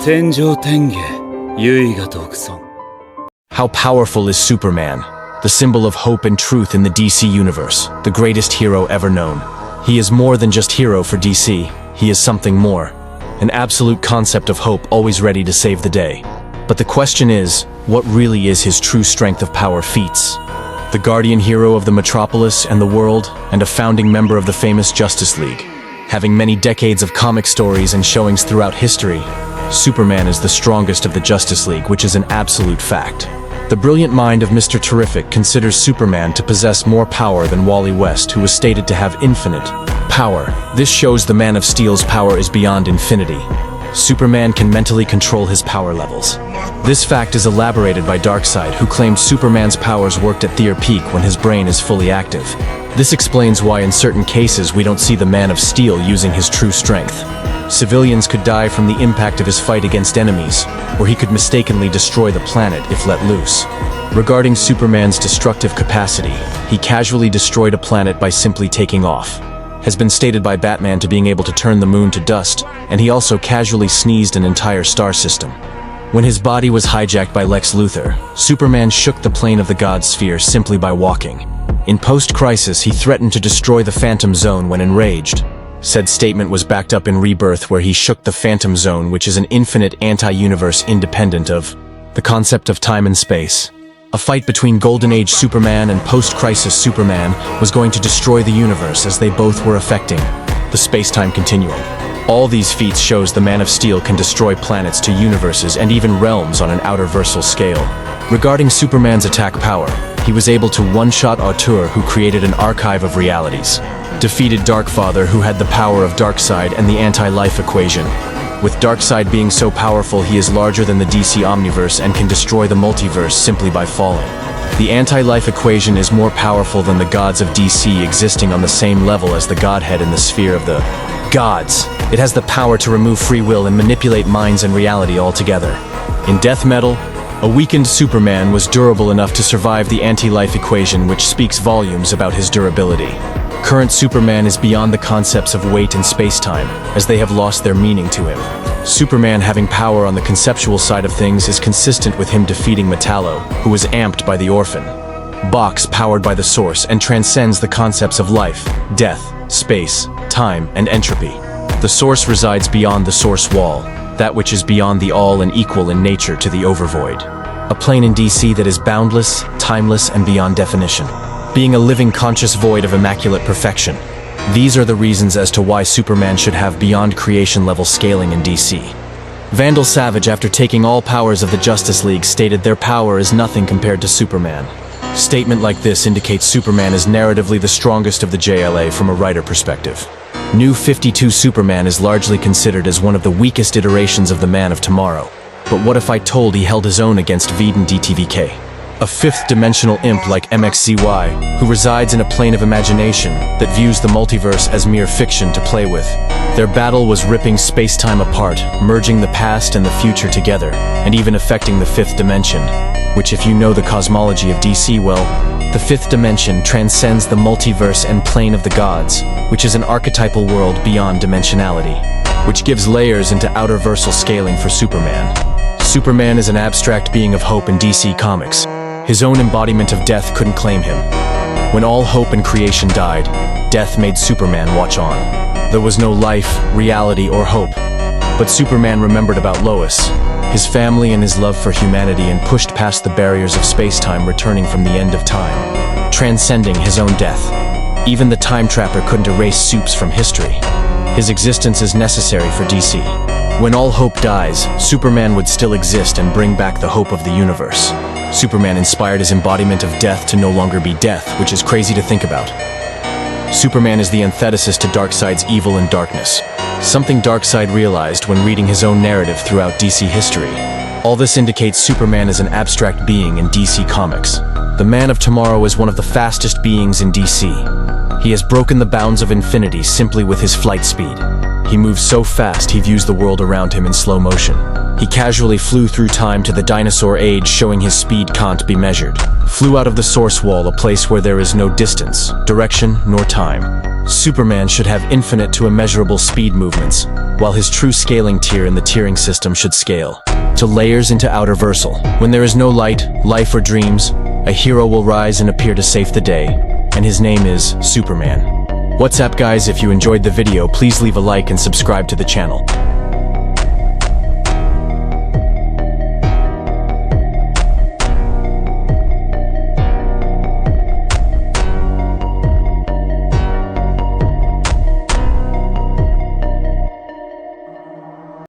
𝗦𝘂𝗽𝗲𝗿𝗳𝘂𝗹. How powerful is Superman, the symbol of hope and truth in the DC universe, the greatest hero ever known. He is more than just hero for DC, he is something more. An absolute concept of hope always ready to save the day. But the question is, what really is his true strength of power feats? The guardian hero of the metropolis and the world, and a founding member of the famous Justice League. Having many decades of comic stories and showings throughout history, Superman is the strongest of the Justice League, which is an absolute fact. The brilliant mind of Mr. Terrific considers Superman to possess more power than Wally West, who was stated to have infinite power. This shows the Man of Steel's power is beyond infinity. Superman can mentally control his power levels. This fact is elaborated by Darkseid, who claimed Superman's powers worked at their peak when his brain is fully active. This explains why in certain cases we don't see the Man of Steel using his true strength. Civilians could die from the impact of his fight against enemies, or he could mistakenly destroy the planet if let loose. Regarding Superman's destructive capacity, he casually destroyed a planet by simply taking off. Has been stated by Batman to being able to turn the moon to dust, and he also casually sneezed an entire star system. When his body was hijacked by Lex Luthor, Superman shook the plane of the God Sphere simply by walking. In post-crisis, he threatened to destroy the Phantom Zone when enraged. Said statement was backed up in Rebirth, where he shook the Phantom Zone, which is an infinite anti-universe independent of the concept of time and space. A fight between Golden Age Superman and post-crisis Superman was going to destroy the universe, as they both were affecting the space-time continuum. All these feats shows the Man of Steel can destroy planets to universes and even realms on an outer-versal scale. Regarding Superman's attack power, he was able to one-shot Auteur, who created an archive of realities. Defeated Darkfather, who had the power of Darkseid and the anti-life equation. With Darkseid being so powerful, he is larger than the DC Omniverse and can destroy the multiverse simply by falling. The anti-life equation is more powerful than the gods of DC, existing on the same level as the Godhead in the sphere of the gods. It has the power to remove free will and manipulate minds and reality altogether. In Death Metal, a weakened Superman was durable enough to survive the anti-life equation, which speaks volumes about his durability. Current Superman is beyond the concepts of weight and space-time, as they have lost their meaning to him. Superman having power on the conceptual side of things is consistent with him defeating Metallo, who was amped by the Orphan. Box powered by the Source and transcends the concepts of life, death, space, time, and entropy. The Source resides beyond the Source Wall, that which is beyond the all and equal in nature to the Overvoid. A plane in DC that is boundless, timeless, and beyond definition. Being a living conscious void of immaculate perfection. These are the reasons as to why Superman should have beyond creation level scaling in DC. Vandal Savage, after taking all powers of the Justice League, stated their power is nothing compared to Superman. Statement like this indicates Superman is narratively the strongest of the JLA from a writer perspective. New 52 Superman is largely considered as one of the weakest iterations of the Man of Tomorrow. But what if I told he held his own against Veden DTVK? A fifth-dimensional imp like 𝗦𝘂𝗽𝗲𝗿𝗳𝘂, who resides in a plane of imagination that views the multiverse as mere fiction to play with. Their battle was ripping space-time apart, merging the past and the future together, and even affecting the fifth dimension, which, if you know the cosmology of DC well, the fifth dimension transcends the multiverse and plane of the gods, which is an archetypal world beyond dimensionality, which gives layers into outer-versal scaling for Superman. Superman is an abstract being of hope in DC Comics. His own embodiment of death couldn't claim him. When all hope and creation died, death made Superman watch on. There was no life, reality, or hope. But Superman remembered about Lois, his family, and his love for humanity, and pushed past the barriers of space-time, returning from the end of time, transcending his own death. Even the Time Trapper couldn't erase Supes from history. His existence is necessary for DC. When all hope dies, Superman would still exist and bring back the hope of the universe. Superman inspired his embodiment of death to no longer be death, which is crazy to think about. Superman is the antithesis to Darkseid's evil and darkness, something Darkseid realized when reading his own narrative throughout DC history. All this indicates Superman is an abstract being in DC Comics. The Man of Tomorrow is one of the fastest beings in DC. He has broken the bounds of infinity simply with his flight speed. He moves so fast he views the world around him in slow motion. He casually flew through time to the dinosaur age, showing his speed can't be measured. Flew out of the Source Wall, a place where there is no distance, direction, nor time. Superman should have infinite to immeasurable speed movements, while his true scaling tier in the tiering system should scale to layers into Outer-versal. When there is no light, life or dreams, a hero will rise and appear to save the day, and his name is Superman. What's up guys, if you enjoyed the video, please leave a like and subscribe to the channel.